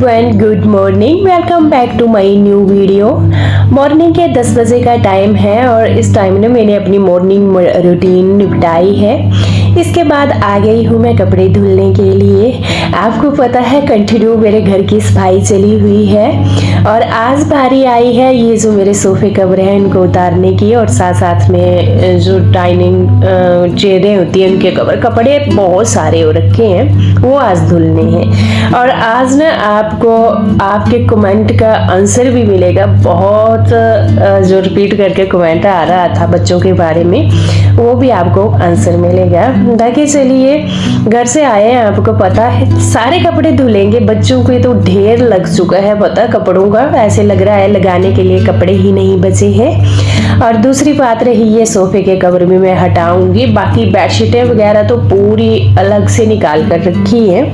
Everyone, good morning. Welcome back to my new video. Morning के 10 बजे का time है और इस टाइम ने मैंने अपनी मॉर्निंग रूटीन निपटाई है। इसके बाद आ गई हूँ मैं कपड़े धुलने के लिए। आपको पता है कंटिन्यू मेरे घर की सफाई चली हुई है और आज बारी आई है ये जो मेरे सोफे कवर हैं इनको उतारने की, और साथ साथ में जो डाइनिंग चेयरें होती हैं उनके कपड़े बहुत सारे हो रखे हैं, वो आज धुलने हैं। और आज ना आपको आपके कमेंट का आंसर भी मिलेगा। बहुत जो रिपीट करके कमेंट आ रहा था बच्चों के बारे में, वो भी आपको आंसर मिलेगा। बाकी चलिए, घर से आए हैं, आपको पता है सारे कपड़े धुलेंगे। बच्चों को तो ढेर लग चुका है पता कपड़ों का, ऐसे लग रहा है लगाने के लिए कपड़े ही नहीं बचे हैं। और दूसरी बात रही ये सोफे के कवर भी मैं हटाऊंगी, बाकी बेडशीटें वगैरह तो पूरी अलग से निकाल कर रखी है।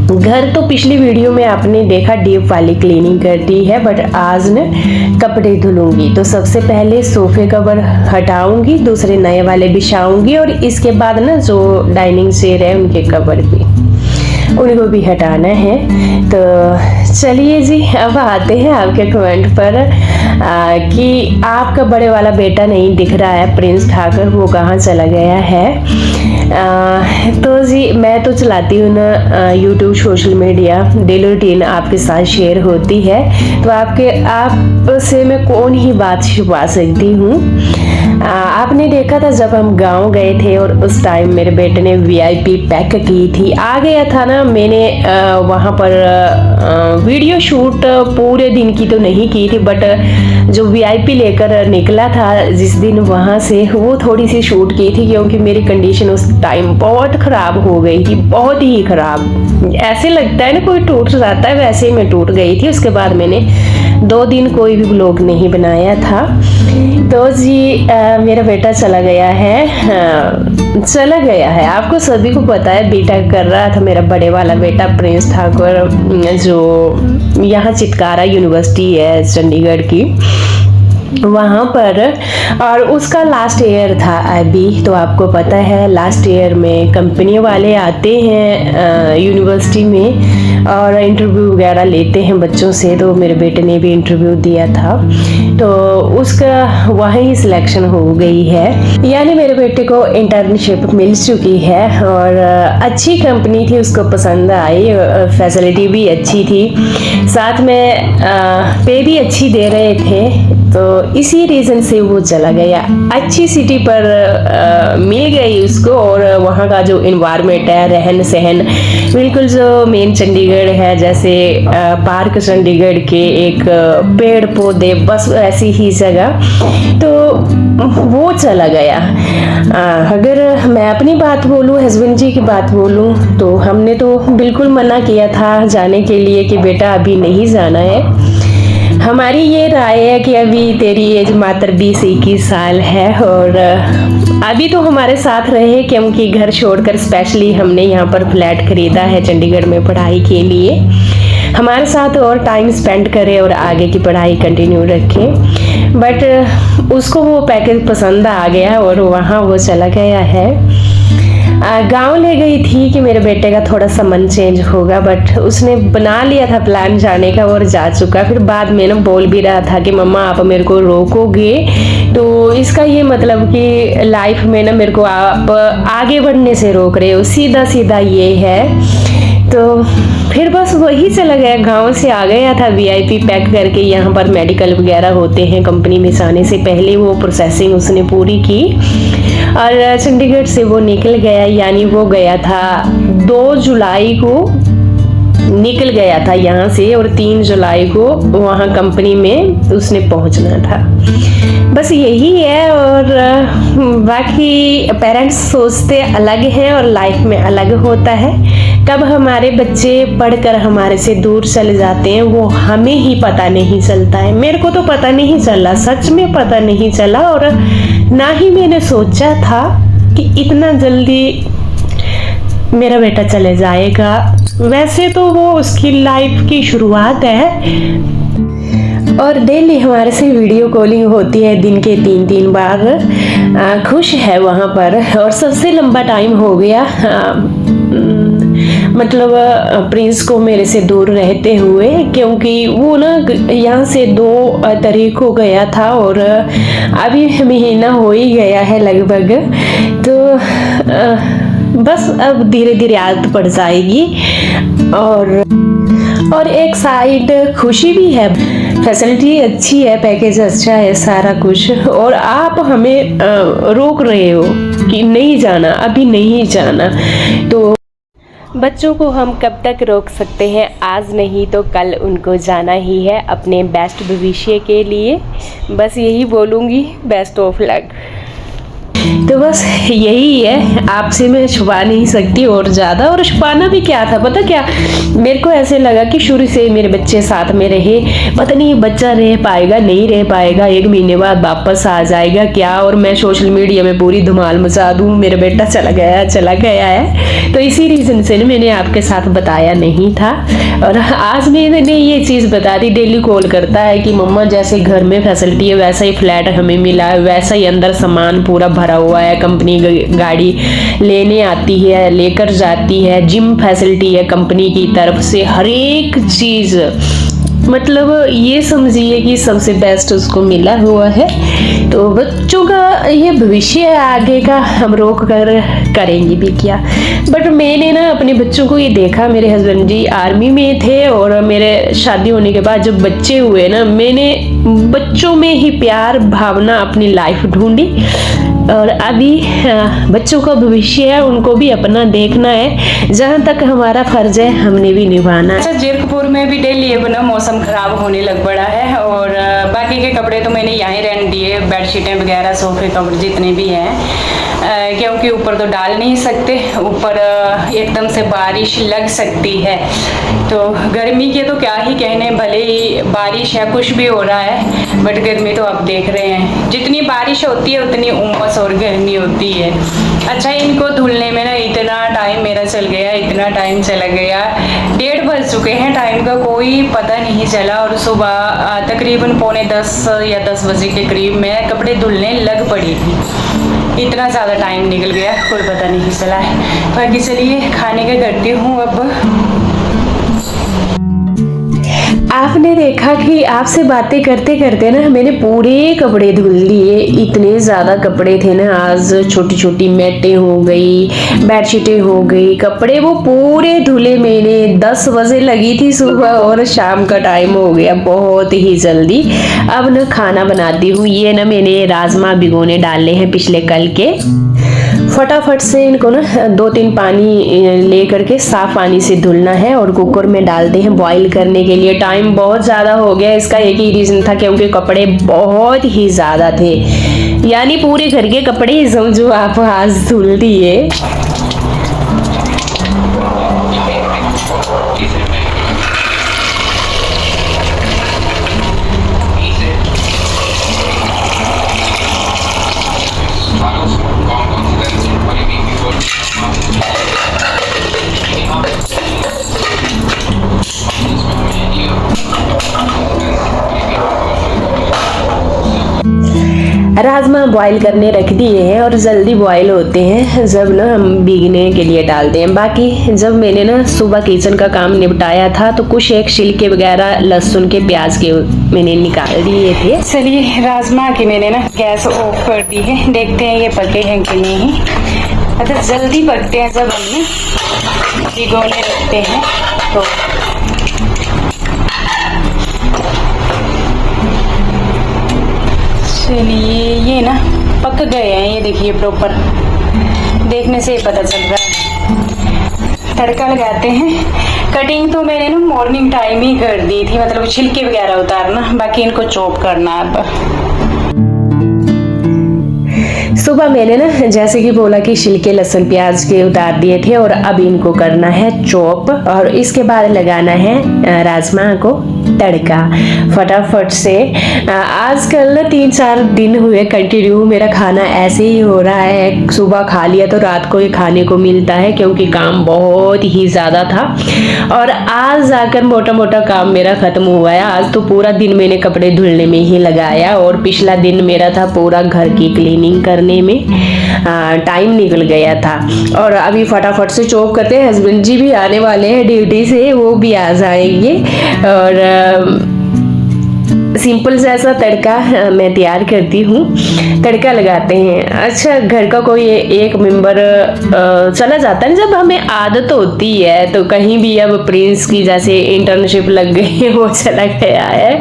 घर तो पिछली वीडियो में आपने देखा डीप वाली क्लीनिंग कर दी है, बट आज न कपड़े धुलूंगी। तो सबसे पहले सोफे कवर हटाऊंगी, दूसरे नए वाले बिछाऊंगी और इसके बाद ना जो डाइनिंग चेयर है उनके कवर भी उनको भी हटाना है। तो चलिए जी, अब आते हैं आपके कमेंट पर कि आपका बड़े वाला बेटा नहीं दिख रहा है, प्रिंस ठाकर, वो कहाँ चला गया है। तो जी मैं तो चलाती हूँ ना YouTube, social media, daily routine आपके साथ शेयर होती है, तो आपसे मैं कौन ही बात छुपा सकती हूँ। आपने देखा था जब हम गांव गए थे और उस टाइम मेरे बेटे ने वीआईपी पैक की थी, आ गया था ना। मैंने वहाँ पर वीडियो शूट पूरे दिन की तो नहीं की थी, बट जो वीआईपी लेकर निकला था जिस दिन वहाँ से, वो थोड़ी सी शूट की थी, क्योंकि मेरी कंडीशन उस टाइम बहुत ख़राब हो गई थी, बहुत ही ख़राब। ऐसे लगता है ना कोई टूट जाता है, वैसे ही मैं टूट गई थी। उसके बाद मैंने 2 दिन कोई भी व्लॉग नहीं बनाया था। तो जी मेरा बेटा चला गया है, चला गया है। आपको सभी को पता है, बेटा कर रहा था मेरा बड़े वाला बेटा प्रिंस ठाकुर, जो यहाँ चितकारा यूनिवर्सिटी है चंडीगढ़ की, वहाँ पर। और उसका लास्ट ईयर था अभी, तो आपको पता है लास्ट ईयर में कंपनी वाले आते हैं यूनिवर्सिटी में और इंटरव्यू वगैरह लेते हैं बच्चों से। तो मेरे बेटे ने भी इंटरव्यू दिया था, तो उसका वहीं सिलेक्शन हो गई है, यानी मेरे बेटे को इंटर्नशिप मिल चुकी है। और अच्छी कंपनी थी, उसको पसंद आई, फैसिलिटी भी अच्छी थी, साथ में पे भी अच्छी दे रहे थे। तो इसी रीज़न से वो चला गया। अच्छी सिटी पर मिल गई उसको, और वहाँ का जो इन्वायरमेंट है, रहन सहन बिल्कुल जो मेन चंडीगढ़ है, जैसे पार्क चंडीगढ़ के, एक पेड़ पौधे, बस ऐसी ही जगह, तो वो चला गया। अगर मैं अपनी बात बोलूँ, हस्बैंड जी की बात बोलूँ, तो हमने तो बिल्कुल मना किया था जाने के लिए कि बेटा अभी नहीं जाना है। हमारी ये राय है कि अभी तेरी एज मात्र 20-21 साल है और अभी तो हमारे साथ रहे, क्योंकि घर छोड़कर स्पेशली हमने यहाँ पर फ्लैट खरीदा है चंडीगढ़ में पढ़ाई के लिए। हमारे साथ और टाइम स्पेंड करे और आगे की पढ़ाई कंटिन्यू रखे। बट उसको वो पैकेज पसंद आ गया और वहाँ वो चला गया है। गांव ले गई थी कि मेरे बेटे का थोड़ा सा मन चेंज होगा, बट उसने बना लिया था प्लान जाने का और जा चुका। फिर बाद में ना बोल भी रहा था कि मम्मा आप मेरे को रोकोगे, तो इसका ये मतलब कि लाइफ में ना मेरे को आप आगे बढ़ने से रोक रहे हो, सीधा सीधा ये है। तो फिर बस वही चला गया, गांव से आ गया था वीआईपी पैक करके। यहाँ पर मेडिकल वगैरह होते हैं कंपनी में जाने से पहले, वो प्रोसेसिंग उसने पूरी की और चंडीगढ़ से वो निकल गया। यानी वो गया था 2 जुलाई को निकल गया था यहाँ से, और 3 जुलाई को वहाँ कंपनी में उसने पहुँचना था। बस यही है। और बाकी पेरेंट्स सोचते अलग हैं और लाइफ में अलग होता है। कब हमारे बच्चे पढ़कर हमारे से दूर चले जाते हैं वो हमें ही पता नहीं चलता है। मेरे को तो पता नहीं चला, सच में पता नहीं चला, और ना ही मैंने सोचा था कि इतना जल्दी मेरा बेटा चले जाएगा। वैसे तो वो उसकी लाइफ की शुरुआत है और डेली हमारे से वीडियो कॉलिंग होती है, दिन के 3-3 बार। खुश है वहाँ पर। और सबसे लंबा टाइम हो गया मतलब प्रिंस को मेरे से दूर रहते हुए, क्योंकि वो ना यहाँ से 2 तारीख को गया था और अभी महीना हो ही गया है लगभग। तो बस अब धीरे धीरे आदत पड़ जाएगी। और एक साइड खुशी भी है, फैसिलिटी अच्छी है, पैकेज अच्छा है, सारा कुछ। और आप हमें रोक रहे हो कि नहीं जाना, अभी नहीं जाना। तो बच्चों को हम कब तक रोक सकते हैं? आज नहीं तो कल उनको जाना ही है अपने बेस्ट भविष्य के लिए। बस यही बोलूँगी, बेस्ट ऑफ लक। तो बस यही है, आपसे मैं छुपा नहीं सकती और ज़्यादा। और छुपाना भी क्या था पता क्या, मेरे को ऐसे लगा कि शुरू से मेरे बच्चे साथ में रहे, पता नहीं बच्चा रह पाएगा नहीं रह पाएगा, 1 महीने बाद वापस आ जाएगा क्या, और मैं सोशल मीडिया में पूरी धमाल मचा दूँ, मेरा बेटा चला गया है। तो इसी रीज़न से मैंने आपके साथ बताया नहीं था। और आज मैंने ये चीज़ बता दी। डेली कॉल करता है कि मम्मा जैसे घर में फैसिलिटी है वैसा ही फ्लैट हमें मिला है, वैसा ही अंदर सामान पूरा भरा हुआ है, कंपनी गाड़ी लेने आती है, लेकर जाती है, जिम फैसिलिटी है कंपनी की तरफ से, हर एक चीज़। मतलब ये समझिए कि सबसे बेस्ट उसको मिला हुआ है। तो बच्चों का ये भविष्य है आगे का, हम रोक कर करेंगे भी क्या। बट मैंने ना अपने बच्चों को ये देखा, मेरे हस्बैंड जी आर्मी में थे और मेरे शादी होने के बाद जब बच्चे हुए ना, मैंने बच्चों में ही प्यार भावना अपनी लाइफ ढूंढी। और अभी बच्चों का भविष्य है, उनको भी अपना देखना है, जहाँ तक हमारा फर्ज है हमने भी निभाना है। अच्छा, जीरकपुर में भी डेली अब ना मौसम खराब होने लग पड़ा है और बाकी के कपड़े तो मैंने यहाँ ही रहने दिए, बेडशीटें वगैरह सोफे कवर जितने भी हैं, क्योंकि ऊपर तो डाल नहीं सकते, ऊपर एकदम से बारिश लग सकती है। तो गर्मी के तो क्या ही कहने, भले ही बारिश है कुछ भी हो रहा है, बट गर्मी तो आप देख रहे हैं, जितनी बारिश होती है उतनी उमस और गर्मी होती है। अच्छा, इनको धुलने में ना इतना टाइम मेरा चल गया, इतना टाइम चला गया, 1:30 बज चुके हैं, टाइम का कोई पता नहीं चला। और सुबह तकरीबन 9:45 या 10 बजे के करीब मैं कपड़े धुलने लग पड़ी थी, इतना ज़्यादा टाइम निकल गया, कोई पता नहीं चला है। बाकी चलिए खाने का करती हूँ अब। आपने देखा कि आपसे बातें करते करते ना मैंने पूरे कपड़े धुल दिए, इतने ज़्यादा कपड़े थे ना। आज छोटी छोटी मैटें हो गई, बेडशीटें हो गई, कपड़े वो पूरे धुले मैंने। 10 बजे लगी थी सुबह और शाम का टाइम हो गया बहुत ही जल्दी। अब ना खाना बनाती हूँ। ये ना मैंने राजमा भिगोने डाले हैं पिछले कल के, फटाफट से इनको ना 2-3 पानी ले करके साफ पानी से धुलना है और कुकर में डालते हैं बॉईल करने के लिए। टाइम बहुत ज़्यादा हो गया, इसका एक ही रीज़न था क्योंकि कपड़े बहुत ही ज़्यादा थे, यानी पूरे घर के कपड़े समझो आप आज धुल दिए। राजमा बॉईल करने रख दिए हैं और जल्दी बॉईल होते हैं जब ना हम भीगने के लिए डालते हैं। बाकी जब मैंने ना सुबह किचन का काम निपटाया था तो कुछ एक छिलके वगैरह लहसुन के प्याज के मैंने निकाल दिए थे। चलिए राजमा की मैंने ना गैस ऑफ कर दी है, देखते हैं ये पके हैं कि नहीं। अच्छा, जल्दी पकते हैं जब हमने भिगोने रखते हैं तो। चलिए ये ना पक गए हैं, ये देखिए प्रॉपर, देखने से ही पता चल रहा है। तड़का लगाते हैं। कटिंग तो मैंने ना मॉर्निंग टाइम ही कर दी थी, मतलब छिलके वगैरह उतारना, बाकी इनको चॉप करना अब। सुबह मैंने ना जैसे कि बोला कि छिलके लहसुन प्याज के उतार दिए थे और अब इनको करना है चॉप और इसके बाद लगाना है राजमा को तड़का फटाफट से। आजकल ना 3-4 दिन हुए कंटिन्यू मेरा खाना ऐसे ही हो रहा है, सुबह खा लिया तो रात को ही खाने को मिलता है क्योंकि काम बहुत ही ज़्यादा था। और आज जाकर मोटा मोटा काम मेरा ख़त्म हुआ है। आज तो पूरा दिन मैंने कपड़े धुलने में ही लगाया और पिछला दिन मेरा था पूरा घर की क्लीनिंग करने में। टाइम निकल गया था। और अभी फटाफट से चॉप करते हैं, हस्बैंड जी भी आने वाले हैं ड्यूटी से, वो भी आ जाएंगे। और सिंपल सा ऐसा तड़का मैं तैयार करती हूँ, तड़का लगाते हैं। अच्छा, घर का कोई एक मेंबर चला जाता है, जब हमें आदत होती है तो कहीं भी, अब प्रिंस की जैसे इंटर्नशिप लग गई है, वो चला गया है,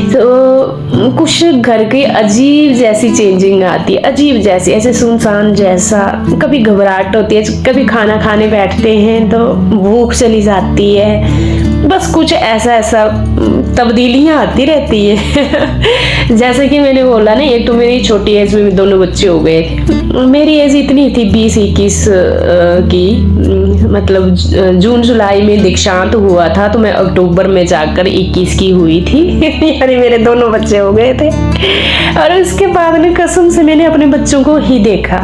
तो कुछ घर की अजीब जैसी चेंजिंग आती है, अजीब जैसी, ऐसे सुनसान जैसा। कभी घबराहट होती है, कभी खाना खाने बैठते हैं तो भूख चली जाती है, बस कुछ ऐसा तब्दीलियां आती रहती है। जैसे कि मैंने बोला ना, एक तो मेरी छोटी एज में दोनों बच्चे हो गए थे। मेरी एज इतनी थी 20-21 की, मतलब जून जुलाई में दीक्षांत हुआ था, तो मैं अक्टूबर में जाकर 21 की हुई थी। यानी मेरे दोनों बच्चे हो गए थे। और उसके बाद में कसम से मैंने अपने बच्चों को ही देखा,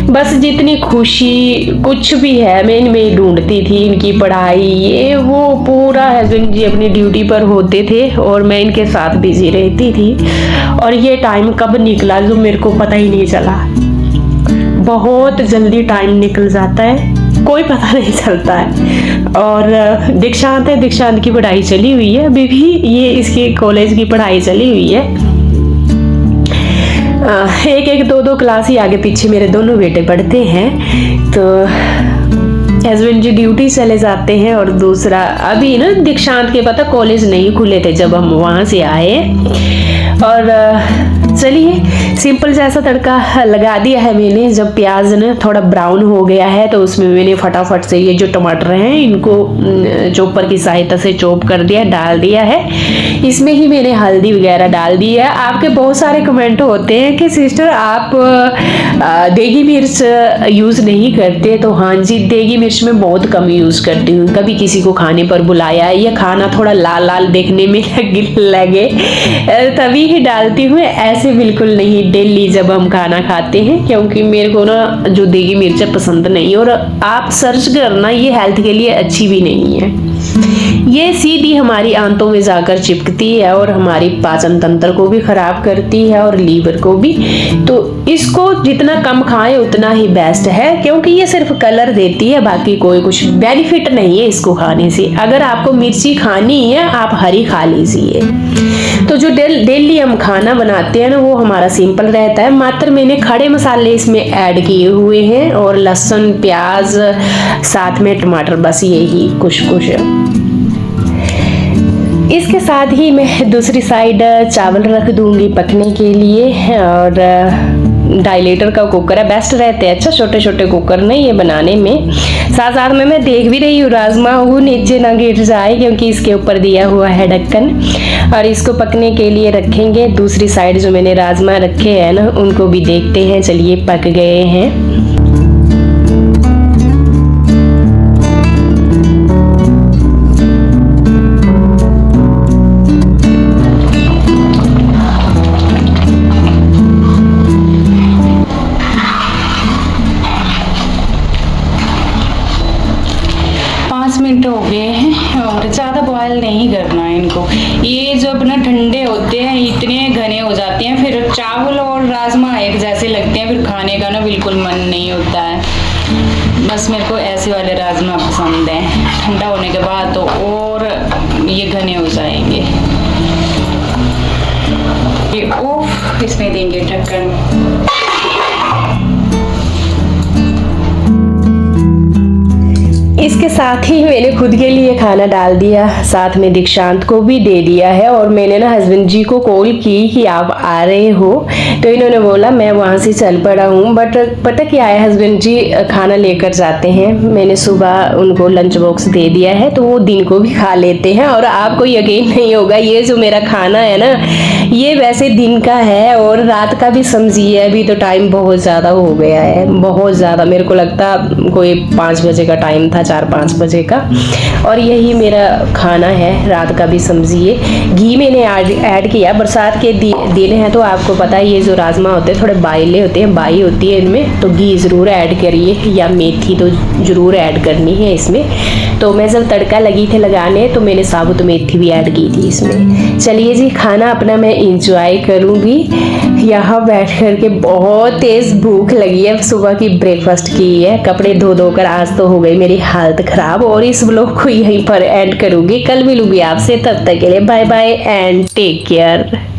बस जितनी खुशी कुछ भी है मैं इनमें ढूंढती थी, इनकी पढ़ाई ये वो, पूरा हस्बैंड जी अपनी ड्यूटी पर होते थे और मैं इनके साथ बिजी रहती थी। और ये टाइम कब निकला जो मेरे को पता ही नहीं चला। बहुत जल्दी टाइम निकल जाता है, कोई पता नहीं चलता है। और दीक्षांत है, दीक्षांत की पढ़ाई चली हुई है, अभी भी ये इसकी कॉलेज की पढ़ाई चली हुई है। एक दो क्लास ही आगे पीछे मेरे दोनों बेटे पढ़ते हैं। तो हस्बैंड जी ड्यूटी चले जाते हैं, और दूसरा अभी ना दीक्षांत के पता कॉलेज नहीं खुले थे जब हम वहाँ से आए। और चलिए सिंपल जैसा तड़का लगा दिया है मैंने। जब प्याज ना थोड़ा ब्राउन हो गया है तो उसमें मैंने फटाफट से ये जो टमाटर हैं इनको चॉपर की सहायता से चॉप कर दिया, डाल दिया है। इसमें ही मैंने हल्दी वगैरह डाल दी है। आपके बहुत सारे कमेंट होते हैं कि सिस्टर आप देगी मिर्च यूज़ नहीं करते, तो हाँ जी, देगी मिर्च में बहुत कम यूज़ करती हूँ। कभी किसी को खाने पर बुलाया या खाना थोड़ा लाल लाल देखने में लगे तभी ही डालती हूँ, ऐसे बिल्कुल नहीं डेली जब हम खाना खाते हैं, क्योंकि मेरे को ना जो देगी मिर्च पसंद नहीं। और आप सर्च करना, ये हेल्थ के लिए अच्छी भी नहीं है। ये सीधी हमारी आंतों में जाकर चिपकती है और हमारी पाचन तंत्र को भी खराब करती है और लीवर को भी। तो इसको जितना कम खाएं उतना ही बेस्ट है, क्योंकि ये सिर्फ कलर देती है, बाकी कोई कुछ बेनिफिट नहीं है इसको खाने से। अगर आपको मिर्ची खानी है आप हरी खा लीजिए। तो जो डेली हम खाना बनाते हैं ना वो हमारा सिंपल रहता है। मात्र मैंने खड़े मसाले इसमें ऐड किए हुए हैं और लहसुन, प्याज, साथ में टमाटर, बस यही कुछ। इसके साथ ही मैं दूसरी साइड चावल रख दूंगी पकने के लिए। और डायलेटर का कुकर है, बेस्ट रहते हैं। अच्छा, छोटे छोटे कुकर नहीं ये बनाने में। साथ साथ में मैं देख भी रही हूँ राजमा वो नीचे ना गिर जाए, क्योंकि इसके ऊपर दिया हुआ है ढक्कन। और इसको पकने के लिए रखेंगे। दूसरी साइड जो मैंने राजमा रखे हैं ना उनको भी देखते हैं। चलिए, पक गए हैं। मिनट हो गए हैं और ज़्यादा बॉयल नहीं करना है इनको। ये जब ना ठंडे होते हैं इतने घने हो जाते हैं, फिर चावल और राजमा एक जैसे लगते हैं, फिर खाने का ना बिल्कुल मन नहीं होता है। बस मेरे को ऐसे वाले राजमा पसंद हैं। ठंडा होने के बाद तो और ये घने हो जाएंगे। ये ओफ, इसमें देंगे ढक्कन। इसके साथ ही मैंने खुद के लिए खाना डाल दिया, साथ में दीक्षांत को भी दे दिया है। और मैंने ना हस्बैंड जी को कॉल की कि आप आ रहे हो, तो इन्होंने बोला मैं वहाँ से चल पड़ा हूँ। बट पता क्या है, हस्बैंड जी खाना लेकर जाते हैं। मैंने सुबह उनको लंच बॉक्स दे दिया है, तो वो दिन को भी खा लेते हैं। और आपको यकीन नहीं होगा, ये जो मेरा खाना है ना ये वैसे दिन का है और रात का भी समझिए। अभी तो टाइम बहुत ज़्यादा हो गया है, बहुत ज़्यादा। मेरे को लगता कोई 5 बजे का टाइम था, 4-5 5 बजे का। और यही मेरा खाना है, रात का भी समझिए। घी मैंने ऐड किया, बरसात के दिन है तो आपको पता है ये जो राजमा होते हैं थोड़े बाइले होते हैं, बाई होती है इनमें, तो घी ज़रूर ऐड करिए, या मेथी तो ज़रूर ऐड करनी है इसमें। तो मैं जब तड़का लगी थी लगाने तो मैंने साबुत मेथी भी ऐड की थी इसमें। चलिए जी, खाना अपना मैं इंजॉय करूँगी। यहाँ बैठ कर के बहुत तेज़ भूख लगी है, सुबह की ब्रेकफास्ट की है, कपड़े धो धो कर आज तो हो गई मेरी हालत ख़राब। और इस ब्लॉग को यहीं पर एंड करूँगी, कल मिलूँगी आपसे, तब तक के लिए bye bye and take care.